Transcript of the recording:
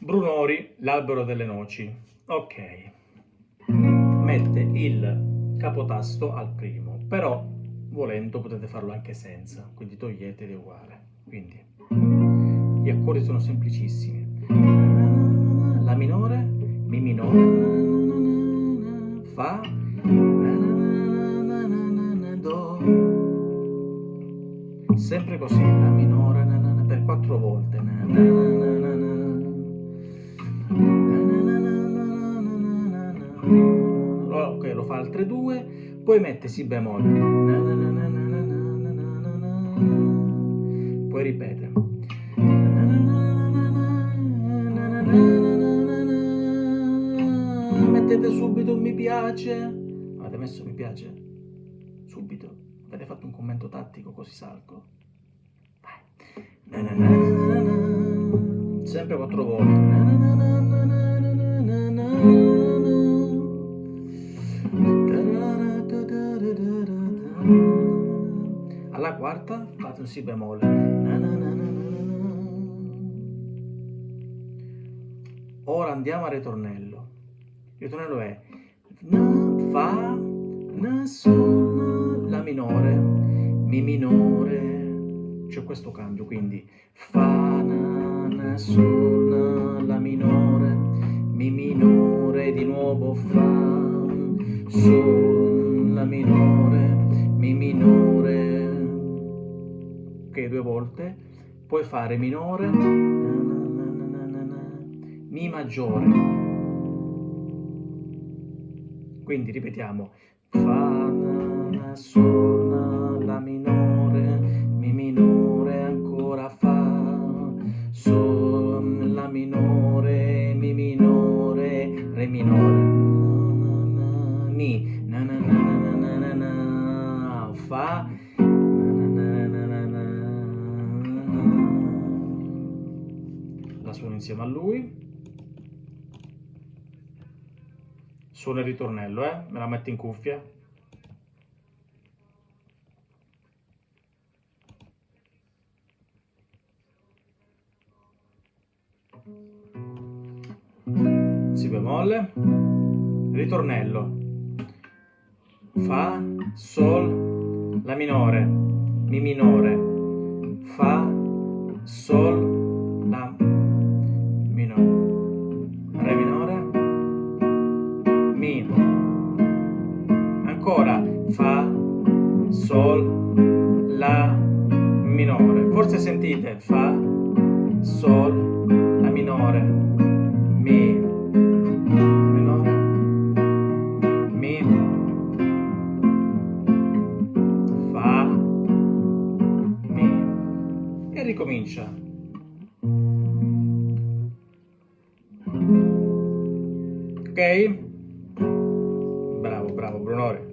Brunori, l'albero delle noci. Ok. Mette il capotasto al primo, però volendo potete farlo anche senza, quindi togliete ed è uguale. Quindi gli accordi sono semplicissimi. La minore, mi minore, fa, do. Sempre così, la minore per 4 volte. Ok, lo fa altre 2, poi mette si bemolle. Poi ripete. Mettete subito un mi piace. Avete messo mi piace? Subito. Avete fatto un commento tattico così salgo. Vai. Sempre 4 volte. Alla quarta fate un si bemolle. Ora andiamo al ritornello. Il ritornello è fa, sol, la minore, mi minore. C'è questo cambio, quindi fa, sol, la minore, mi minore, di nuovo fa, sol, la minore, mi minore. Ok, 2 volte. Puoi fare minore, mi maggiore. Quindi ripetiamo. Fa, sol, la minore, mi minore, ancora fa, sol, la minore, mi minore, re minore, mi, fa, la suono insieme a lui. Suona il ritornello, me la metto in cuffia. Si bemolle, ritornello, fa, sol, la minore, mi minore, fa, sol, la minore, re minore, mi, ancora, fa, sol, la minore, forse sentite, fa, sol, la minore, mi, minore, mi, fa, mi, e ricomincia. Ok? Bravo, bravo, Brunore.